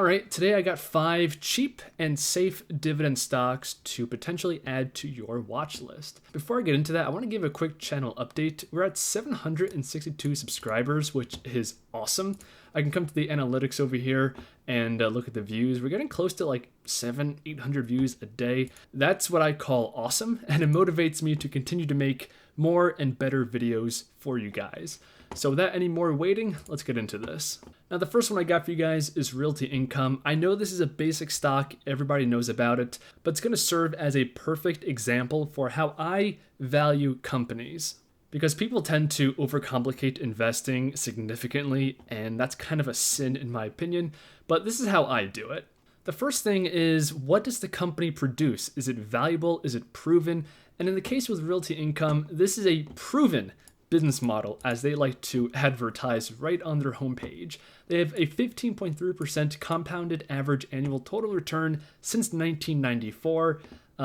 right, today I got 5 cheap and safe dividend stocks to potentially add to your watch list. Before I get into that, I want to give a quick channel update. We're at 762 subscribers, which is awesome. I can come to the analytics over here and look at the views. We're getting close to like 800 views a day. That's what I call awesome, and it motivates me to continue to make more and better videos for you guys. So without any more waiting, let's get into this. Now the first one I got for you guys is Realty Income. I know this is a basic stock, everybody knows about it, but it's going to serve as a perfect example for how I value companies. Because people tend to overcomplicate investing significantly, and that's kind of a sin in my opinion, but this is how I do it. The first thing is, what does the company produce? Is it valuable? Is it proven? And in the case with Realty Income, this is a proven business model, as they like to advertise right on their homepage. They have a 15.3% compounded average annual total return since 1994.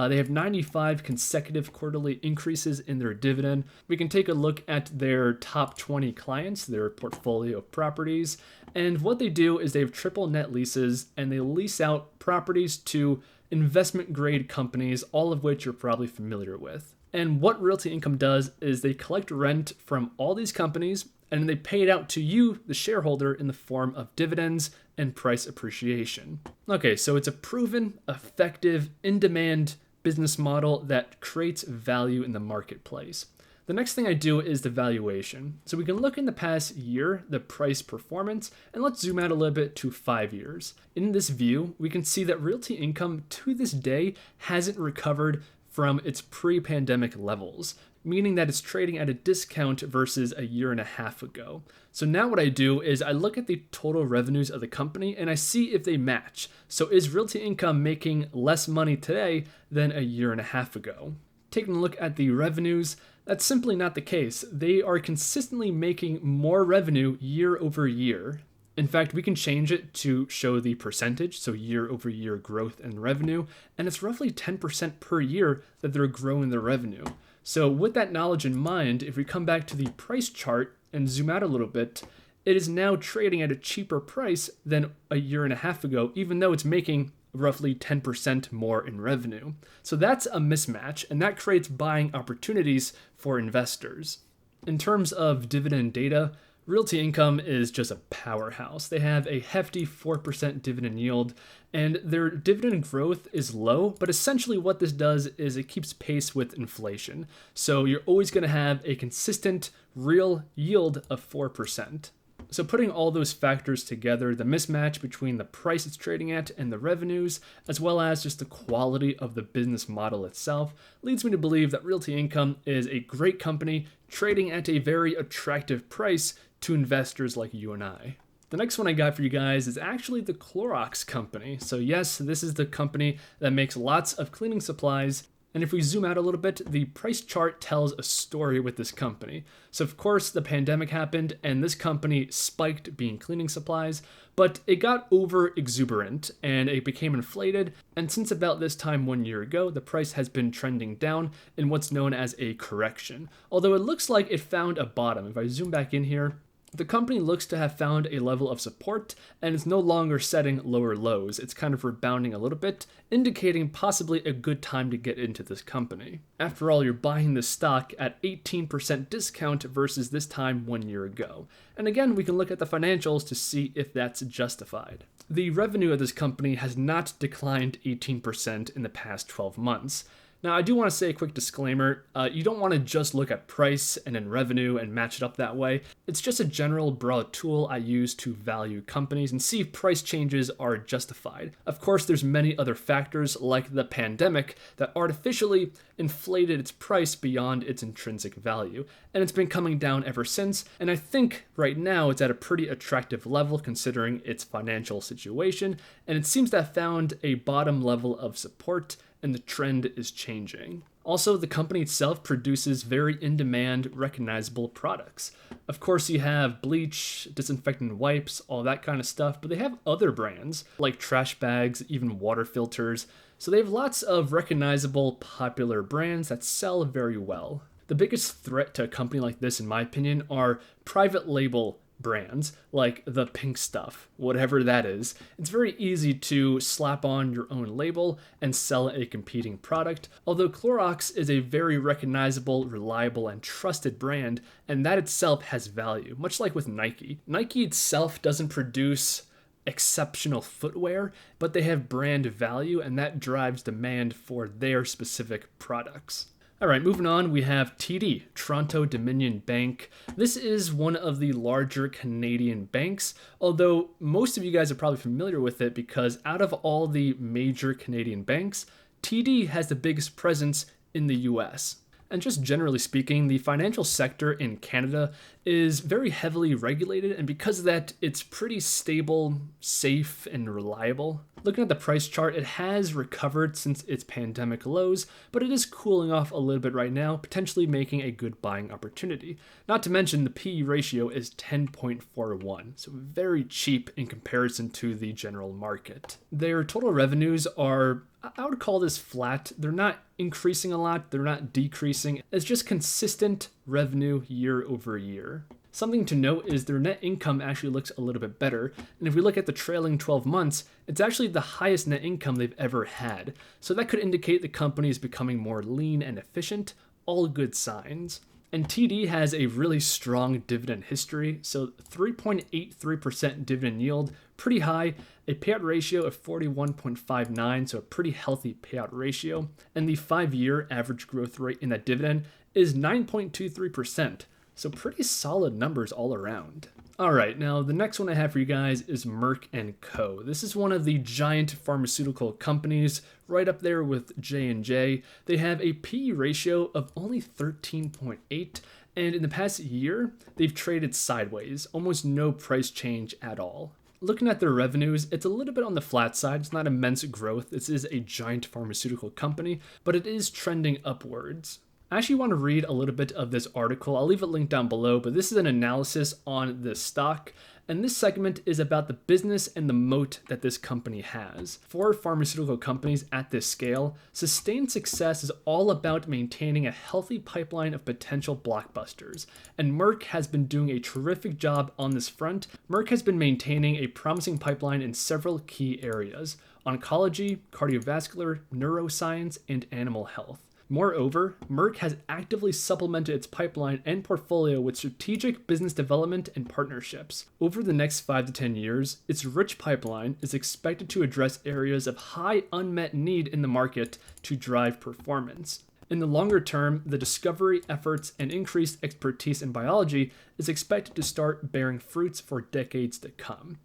They have 95 consecutive quarterly increases in their dividend. We can take a look at their top 20 clients, their portfolio of properties. And what they do is they have triple net leases, and they lease out properties to investment grade companies, all of which you're probably familiar with. And what Realty Income does is they collect rent from all these companies and they pay it out to you, the shareholder, in the form of dividends and price appreciation. Okay, so it's a proven, effective, in-demand business model that creates value in the marketplace. The next thing I do is the valuation. So we can look in the past year, the price performance, and let's zoom out a little bit to 5 years. In this view, we can see that Realty Income to this day hasn't recovered from its pre-pandemic levels, meaning that it's trading at a discount versus a year and a half ago. So now what I do is I look at the total revenues of the company and I see if they match. So is Realty Income making less money today than a year and a half ago? Taking a look at the revenues, that's simply not the case. They are consistently making more revenue year over year. In fact, we can change it to show the percentage, so year over year growth in revenue, and it's roughly 10% per year that they're growing their revenue. So with that knowledge in mind, if we come back to the price chart and zoom out a little bit, it is now trading at a cheaper price than a year and a half ago, even though it's making roughly 10% more in revenue. So that's a mismatch, and that creates buying opportunities for investors. In terms of dividend data, Realty Income is just a powerhouse. They have a hefty 4% dividend yield, and their dividend growth is low, but essentially what this does is it keeps pace with inflation. So you're always going to have a consistent real yield of 4%. So putting all those factors together, the mismatch between the price it's trading at and the revenues, as well as just the quality of the business model itself, leads me to believe that Realty Income is a great company trading at a very attractive price to investors like you and I. The next one I got for you guys is actually the Clorox company. So yes, this is the company that makes lots of cleaning supplies. And if we zoom out a little bit, the price chart tells a story with this company. So of course, the pandemic happened and this company spiked being cleaning supplies, but it got over exuberant and it became inflated. And since about this time 1 year ago, the price has been trending down in what's known as a correction. Although it looks like it found a bottom. If I zoom back in here, the company looks to have found a level of support and is no longer setting lower lows. It's kind of rebounding a little bit, indicating possibly a good time to get into this company. After all, you're buying this stock at 18% discount versus this time 1 year ago. And again, we can look at the financials to see if that's justified. The revenue of this company has not declined 18% in the past 12 months. Now, I do want to say a quick disclaimer. You don't want to just look at price and then revenue and match it up that way. It's just a general broad tool I use to value companies and see if price changes are justified. Of course, there's many other factors like the pandemic that artificially inflated its price beyond its intrinsic value. And it's been coming down ever since. And I think right now it's at a pretty attractive level considering its financial situation. And it seems to have found a bottom level of support, and the trend is changing. Also, the company itself produces very in-demand, recognizable products. Of course, you have bleach, disinfectant wipes, all that kind of stuff, but they have other brands like trash bags, even water filters. So they have lots of recognizable, popular brands that sell very well. The biggest threat to a company like this, in my opinion, are private label brands like the pink stuff, whatever that is. It's very easy to slap on your own label and sell a competing product, although Clorox is a very recognizable, reliable, and trusted brand, and that itself has value, much like with Nike. Nike itself doesn't produce exceptional footwear, but they have brand value, and that drives demand for their specific products. All right, moving on, we have TD, Toronto Dominion Bank. This is one of the larger Canadian banks, although most of you guys are probably familiar with it because out of all the major Canadian banks, TD has the biggest presence in the US. And just generally speaking, the financial sector in Canada is very heavily regulated, and because of that, it's pretty stable, safe, and reliable. Looking at the price chart, it has recovered since its pandemic lows, but it is cooling off a little bit right now, potentially making a good buying opportunity. Not to mention the PE ratio is 10.41, so very cheap in comparison to the general market. Their total revenues are, I would call this flat. They're not increasing a lot, they're not decreasing. It's just consistent revenue year over year. Something to note is their net income actually looks a little bit better, and if we look at the trailing 12 months, it's actually the highest net income they've ever had. So that could indicate the company is becoming more lean and efficient, all good signs. And TD has a really strong dividend history, so 3.83% dividend yield, pretty high, a payout ratio of 41.59, so a pretty healthy payout ratio, and the 5-year average growth rate in that dividend is 9.23%, so pretty solid numbers all around. All right, now the next one I have for you guys is Merck & Co. This is one of the giant pharmaceutical companies, right up there with J&J. They have a PE ratio of only 13.8, and in the past year, they've traded sideways, almost no price change at all. Looking at their revenues, it's a little bit on the flat side. It's not immense growth. This is a giant pharmaceutical company, but it is trending upwards. I actually want to read a little bit of this article. I'll leave it linked down below, but this is an analysis on this stock. And this segment is about the business and the moat that this company has. For pharmaceutical companies at this scale, sustained success is all about maintaining a healthy pipeline of potential blockbusters. And Merck has been doing a terrific job on this front. Merck has been maintaining a promising pipeline in several key areas: oncology, cardiovascular, neuroscience, and animal health. Moreover, Merck has actively supplemented its pipeline and portfolio with strategic business development and partnerships. Over the next 5 to 10 years, its rich pipeline is expected to address areas of high unmet need in the market to drive performance. In the longer term, the discovery efforts and increased expertise in biology is expected to start bearing fruits for decades to come.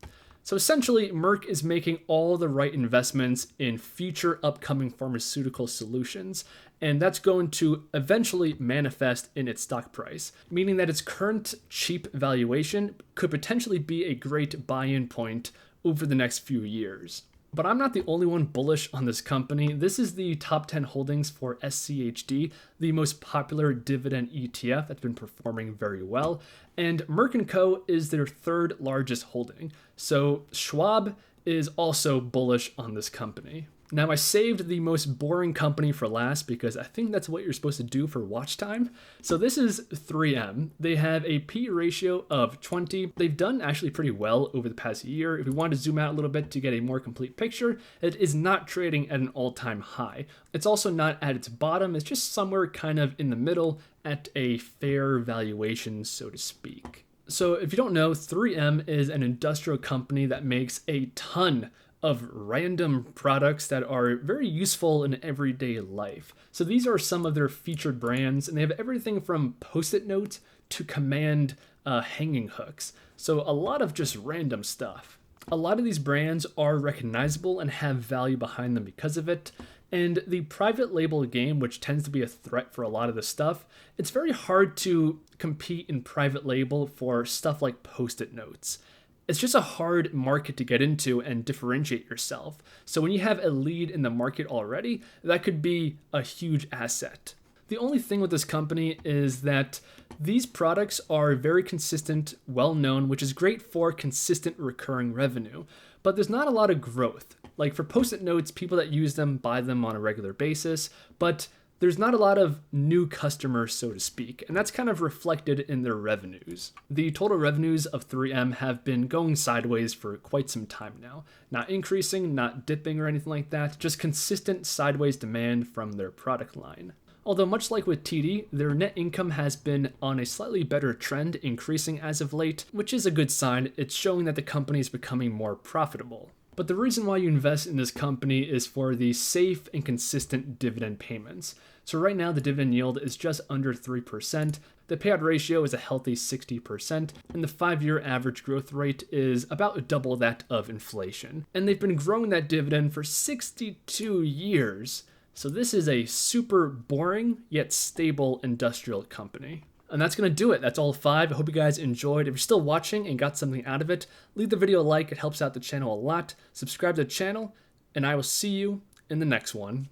So essentially, Merck is making all the right investments in future upcoming pharmaceutical solutions, and that's going to eventually manifest in its stock price, meaning that its current cheap valuation could potentially be a great buy-in point over the next few years. But I'm not the only one bullish on this company. This is the top 10 holdings for SCHD, the most popular dividend ETF that's been performing very well. And Merck & Co. is their third largest holding. So Schwab is also bullish on this company. Now, I saved the most boring company for last because I think that's what you're supposed to do for watch time. So this is 3M. They have a P ratio of 20. They've done actually pretty well over the past year. If we want to zoom out a little bit to get a more complete picture, it is not trading at an all-time high. It's also not at its bottom. It's just somewhere kind of in the middle at a fair valuation, so to speak. So if you don't know, 3M is an industrial company that makes a ton of random products that are very useful in everyday life. So these are some of their featured brands, and they have everything from Post-it notes to Command hanging hooks. So a lot of just random stuff. A lot of these brands are recognizable and have value behind them because of it. And the private label game, which tends to be a threat for a lot of this stuff, it's very hard to compete in private label for stuff like Post-it notes. It's just a hard market to get into and differentiate yourself. So when you have a lead in the market already, that could be a huge asset. The only thing with this company is that these products are very consistent, well-known, which is great for consistent recurring revenue. But there's not a lot of growth. Like for Post-it notes, people that use them buy them on a regular basis, but there's not a lot of new customers, so to speak, and that's kind of reflected in their revenues. The total revenues of 3M have been going sideways for quite some time now. Not increasing, not dipping or anything like that, just consistent sideways demand from their product line. Although much like with TD, their net income has been on a slightly better trend, increasing as of late, which is a good sign. It's showing that the company is becoming more profitable. But the reason why you invest in this company is for the safe and consistent dividend payments. So right now the dividend yield is just under 3%, the payout ratio is a healthy 60%, and the 5-year average growth rate is about double that of inflation. And they've been growing that dividend for 62 years. So this is a super boring yet stable industrial company. And that's going to do it. That's all 5. I hope you guys enjoyed. If you're still watching and got something out of it, leave the video a like. It helps out the channel a lot. Subscribe to the channel, and I will see you in the next one.